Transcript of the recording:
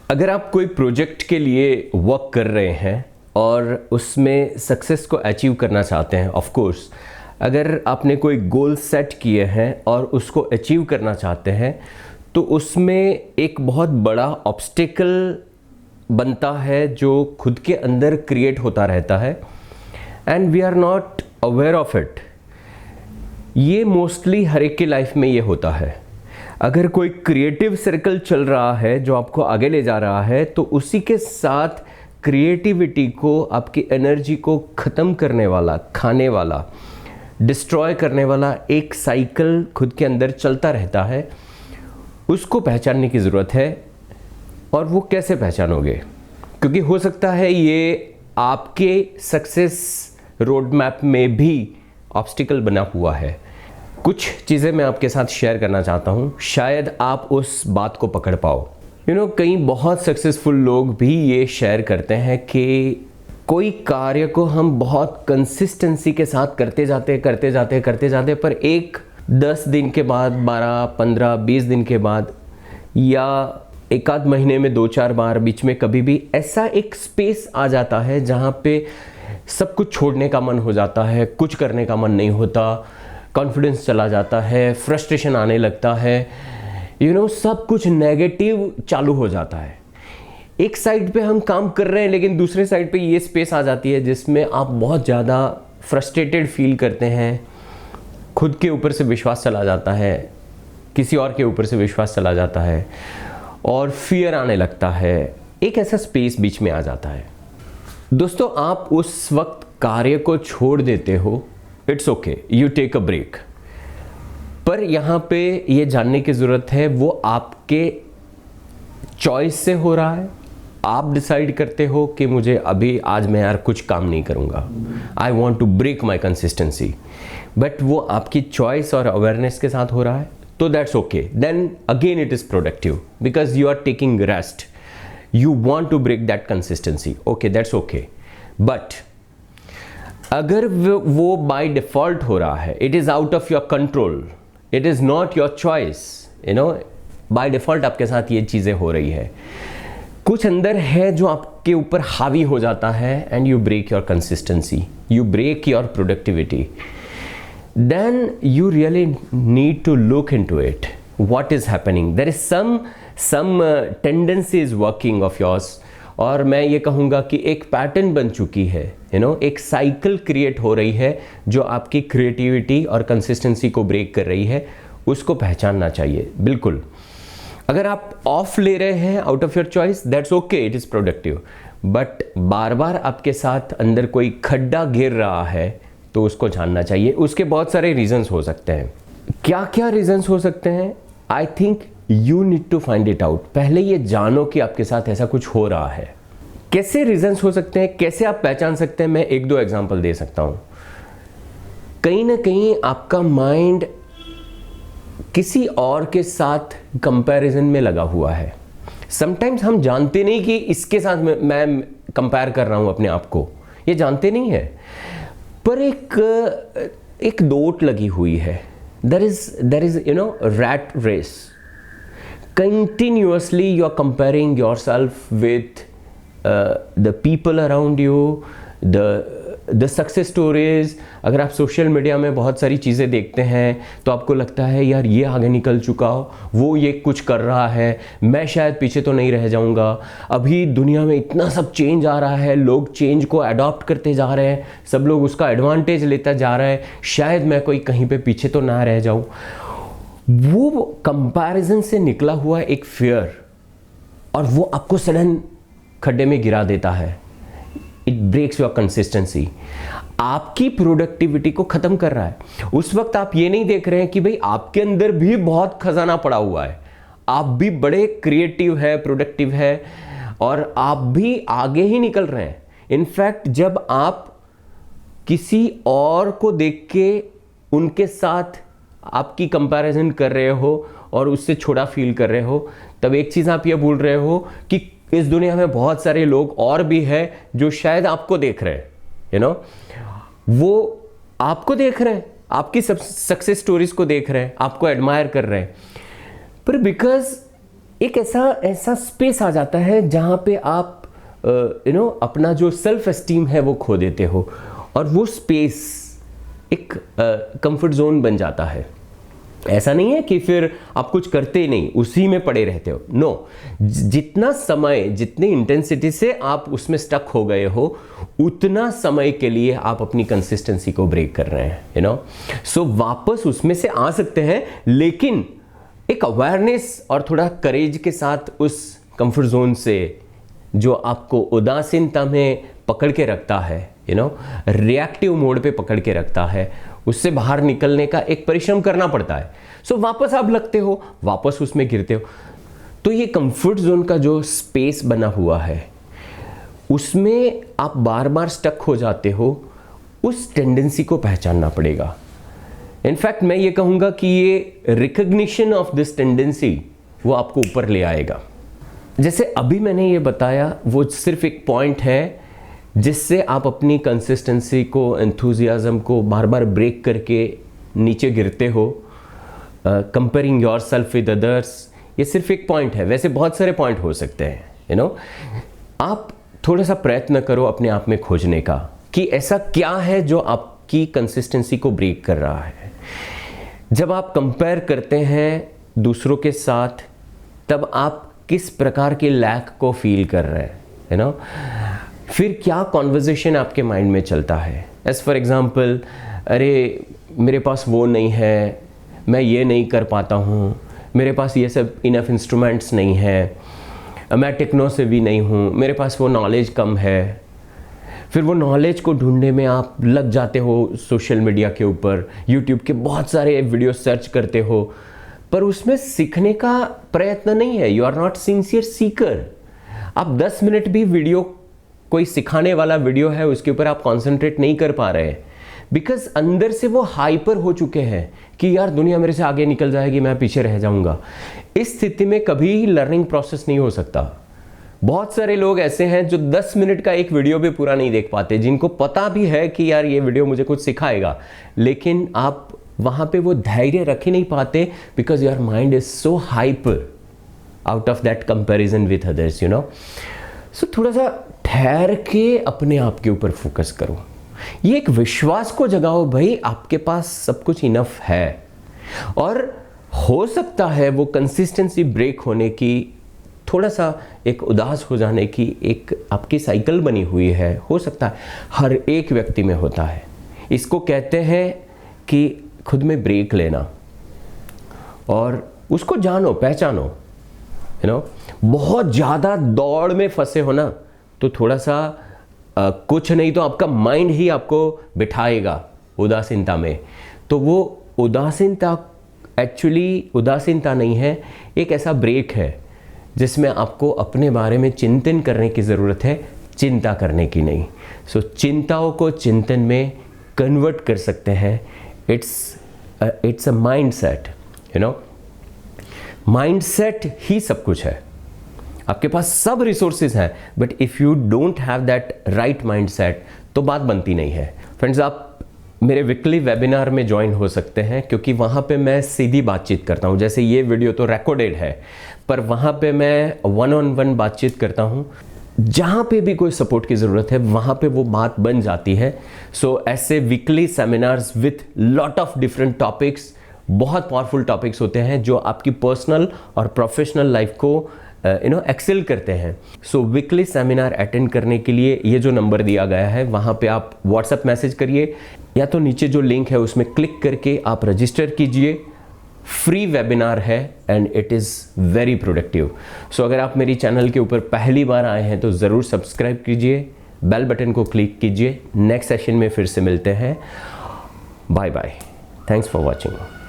अगर आप कोई प्रोजेक्ट के लिए वर्क कर रहे हैं और उसमें सक्सेस को अचीव करना चाहते हैं, ऑफ कोर्स अगर आपने कोई गोल सेट किए हैं और उसको अचीव करना चाहते हैं तो उसमें एक बहुत बड़ा ऑब्स्टिकल बनता है जो खुद के अंदर क्रिएट होता रहता है and we are not aware of it. ये मोस्टली हर एक की लाइफ में ये होता है। अगर कोई क्रिएटिव सर्कल चल रहा है जो आपको आगे ले जा रहा है तो उसी के साथ क्रिएटिविटी को, आपकी एनर्जी को ख़त्म करने वाला, खाने वाला, डिस्ट्रॉय करने वाला एक साइकिल खुद के अंदर चलता रहता है। उसको पहचानने की ज़रूरत है। और वो कैसे पहचानोगे? क्योंकि हो सकता है ये आपके सक्सेस रोड मैप में भी ऑब्स्टिकल बना हुआ है। कुछ चीज़ें मैं आपके साथ शेयर करना चाहता हूँ, शायद आप उस बात को पकड़ पाओ। कई बहुत सक्सेसफुल लोग भी ये शेयर करते हैं कि कोई कार्य को हम बहुत कंसिस्टेंसी के साथ करते जाते पर एक 10 दिन के बाद, 12, 15, 20 दिन के बाद या एक आध महीने में 2-4 बार बीच में कभी भी ऐसा एक स्पेस आ जाता है जहाँ पे सब कुछ छोड़ने का मन हो जाता है, कुछ करने का मन नहीं होता, कॉन्फिडेंस चला जाता है, फ्रस्ट्रेशन आने लगता है, सब कुछ नेगेटिव चालू हो जाता है। एक साइड पे हम काम कर रहे हैं लेकिन दूसरे साइड पे ये स्पेस आ जाती है जिसमें आप बहुत ज़्यादा फ्रस्ट्रेटेड फील करते हैं, खुद के ऊपर से विश्वास चला जाता है, किसी और के ऊपर से विश्वास चला जाता है और फियर आने लगता है। एक ऐसा स्पेस बीच में आ जाता है। दोस्तों, आप उस वक्त कार्य को छोड़ देते हो, it's okay, you take a break. पर यहाँ पे ये जानने की ज़रूरत है वो आपके चॉइस से हो रहा है। आप डिसाइड करते हो कि मुझे अभी आज मैं यार कुछ काम नहीं करूँगा, I want to break my consistency, but वो आपकी चॉइस और अवेयरनेस के साथ हो रहा है तो that's okay. Then again it is productive because you are taking rest, you want to break that consistency, okay, that's okay. But अगर वो बाय डिफॉल्ट हो रहा है, it is out of your control, it is not your choice, by default आपके साथ ये चीज़ें हो रही है, कुछ अंदर है जो आपके ऊपर हावी हो जाता है and you break your consistency, you break your productivity, then you really need to look into it, what is happening, there is some tendency is working of yours. और मैं ये कहूँगा कि एक पैटर्न बन चुकी है, एक साइकिल क्रिएट हो रही है जो आपकी क्रिएटिविटी और कंसिस्टेंसी को ब्रेक कर रही है। उसको पहचानना चाहिए। बिल्कुल, अगर आप ऑफ ले रहे हैं out of your choice, that's okay, it is productive. But बार बार आपके साथ अंदर कोई खड्डा गिर रहा है तो उसको जानना चाहिए। उसके बहुत सारे रीजंस हो सकते हैं। क्या क्या रीजंस हो सकते हैं? I think you need to find it out. पहले ये जानो कि आपके साथ ऐसा कुछ हो रहा है। कैसे रीजंस हो सकते हैं, कैसे आप पहचान सकते हैं? मैं 1-2 एग्जांपल दे सकता हूं। कहीं ना कहीं आपका माइंड किसी और के साथ कंपैरिजन में लगा हुआ है। समटाइम्स हम जानते नहीं कि इसके साथ मैं कंपेयर कर रहा हूं अपने आप को, ये जानते नहीं है, पर एक दोट लगी हुई है। There is rat race. Continuously you are comparing yourself with the people around you, the success stories. अगर आप सोशल मीडिया में बहुत सारी चीज़ें देखते हैं तो आपको लगता है यार ये आगे निकल चुका हो, वो ये कुछ कर रहा है, मैं शायद पीछे तो नहीं रह जाऊंगा। अभी दुनिया में इतना सब चेंज आ रहा है, लोग चेंज को अडॉप्ट करते जा रहे हैं, सब लोग उसका एडवांटेज लेता जा रहा है, शायद मैं कोई कहीं पे पीछे तो ना रह जाऊं। वो कंपैरिजन से निकला हुआ एक फियर, और वो आपको सडन खड्डे में गिरा देता है। इट ब्रेक्स योर कंसिस्टेंसी, आपकी प्रोडक्टिविटी को खत्म कर रहा है। उस वक्त आप ये नहीं देख रहे हैं कि भाई आपके अंदर भी बहुत खजाना पड़ा हुआ है, आप भी बड़े क्रिएटिव है, प्रोडक्टिव है, और आप भी आगे ही निकल रहे हैं। इनफैक्ट जब आप किसी और को देख के उनके साथ आपकी कंपैरिजन कर रहे हो और उससे छोटा फील कर रहे हो, तब एक चीज आप ये भूल रहे हो कि इस दुनिया में बहुत सारे लोग और भी हैं जो शायद आपको देख रहे हैं। वो आपको देख रहे हैं, आपकी सक्सेस स्टोरीज को देख रहे हैं, आपको एडमायर कर रहे हैं, पर बिकॉज एक ऐसा स्पेस आ जाता है जहाँ पे आप अपना जो सेल्फ एस्टीम है वो खो देते हो, और वो स्पेस एक कंफर्ट जोन बन जाता है। ऐसा नहीं है कि फिर आप कुछ करते ही नहीं, उसी में पड़े रहते हो, नो। जितना समय, जितनी इंटेंसिटी से आप उसमें स्टक हो गए हो, उतना समय के लिए आप अपनी कंसिस्टेंसी को ब्रेक कर रहे हैं, सो वापस उसमें से आ सकते हैं, लेकिन एक अवेयरनेस और थोड़ा करेज के साथ उस कंफर्ट जोन से जो आपको उदासीनता में पकड़ के रखता है, रिएक्टिव मोड पे पकड़ के रखता है, उससे बाहर निकलने का एक परिश्रम करना पड़ता है। सो वापस आप लगते हो, वापस उसमें गिरते हो। तो ये कंफर्ट जोन का जो स्पेस बना हुआ है, उसमें आप बार बार स्टक हो जाते हो, उस टेंडेंसी को पहचानना पड़ेगा। इनफैक्ट मैं ये कहूँगा कि ये रिकग्निशन ऑफ दिस टेंडेंसी वो आपको ऊपर ले आएगा। जैसे अभी मैंने ये बताया, वो सिर्फ एक पॉइंट है जिससे आप अपनी कंसिस्टेंसी को, एंथुजियाज्म को बार बार ब्रेक करके नीचे गिरते हो, comparing your self with others. ये सिर्फ एक पॉइंट है, वैसे बहुत सारे पॉइंट हो सकते हैं। आप थोड़ा सा प्रयत्न करो अपने आप में खोजने का कि ऐसा क्या है जो आपकी कंसिस्टेंसी को ब्रेक कर रहा है। जब आप कंपेयर करते हैं दूसरों के साथ, तब आप किस प्रकार के लैक को फील कर रहे हैं, फिर क्या कॉन्वर्जेशन आपके माइंड में चलता है। एज फॉर एग्जांपल, अरे मेरे पास वो नहीं है, मैं ये नहीं कर पाता हूँ, मेरे पास ये सब इनफ इंस्ट्रूमेंट्स नहीं है, मैं टेक्नो से भी नहीं हूँ, मेरे पास वो नॉलेज कम है। फिर वो नॉलेज को ढूंढने में आप लग जाते हो सोशल मीडिया के ऊपर, यूट्यूब के बहुत सारे वीडियो सर्च करते हो, पर उसमें सीखने का प्रयत्न नहीं है। You are not sincere seeker. आप 10 मिनट भी वीडियो, कोई सिखाने वाला वीडियो है, उसके ऊपर आप कंसंट्रेट नहीं कर पा रहे, बिकॉज अंदर से वो हाइपर हो चुके हैं कि यार दुनिया मेरे से आगे निकल जाएगी, मैं पीछे रह जाऊंगा। इस स्थिति में कभी लर्निंग प्रोसेस नहीं हो सकता। बहुत सारे लोग ऐसे हैं जो 10 मिनट का एक वीडियो भी पूरा नहीं देख पाते, जिनको पता भी है कि यार ये वीडियो मुझे कुछ सिखाएगा, लेकिन आप वहां पे वो धैर्य रख ही नहीं पाते, because your mind is so hyper out of that comparison with others, so थोड़ा सा ठहर के अपने आप के ऊपर फोकस करो। ये एक विश्वास को जगाओ, भाई आपके पास सब कुछ इनफ है, और हो सकता है वो कंसिस्टेंसी ब्रेक होने की, थोड़ा सा एक उदास हो जाने की एक आपकी साइकिल बनी हुई है, हो सकता है हर एक व्यक्ति में होता है। इसको कहते हैं कि खुद में ब्रेक लेना, और उसको जानो, पहचानो। बहुत ज़्यादा दौड़ में फंसे हो ना, तो थोड़ा सा कुछ नहीं तो आपका माइंड ही आपको बिठाएगा उदासीनता में। तो वो उदासीनता एक्चुअली उदासीनता नहीं है, एक ऐसा ब्रेक है जिसमें आपको अपने बारे में चिंतन करने की ज़रूरत है, चिंता करने की नहीं। सो चिंताओं को चिंतन में कन्वर्ट कर सकते हैं। It's a mindset, mindset ही सब कुछ है। आपके पास सब रिसोर्सेज हैं, but if you don't have that right mindset, तो बात बनती नहीं है। फ्रेंड्स, आप मेरे वीकली वेबिनार में ज्वाइन हो सकते हैं, क्योंकि वहाँ पे मैं सीधी बातचीत करता हूँ। जैसे ये वीडियो तो रिकॉर्डेड है, पर वहाँ पे मैं 1-on-1 बातचीत करता हूँ। जहाँ पे भी कोई सपोर्ट की ज़रूरत है, वहाँ पे वो बात बन जाती है। सो ऐसे weekly seminars with lot of different topics, बहुत पावरफुल टॉपिक्स होते हैं जो आपकी पर्सनल और प्रोफेशनल लाइफ को एक्सेल करते हैं। सो वीकली सेमिनार अटेंड करने के लिए ये जो नंबर दिया गया है, वहाँ पे आप व्हाट्सएप मैसेज करिए, या तो नीचे जो लिंक है उसमें क्लिक करके आप रजिस्टर कीजिए। फ्री वेबिनार है and it is very productive. So अगर आप मेरी चैनल के ऊपर पहली बार आए हैं तो ज़रूर सब्सक्राइब कीजिए, बेल बटन को क्लिक कीजिए। नेक्स्ट सेशन में फिर से मिलते हैं। Bye bye, thanks for watching.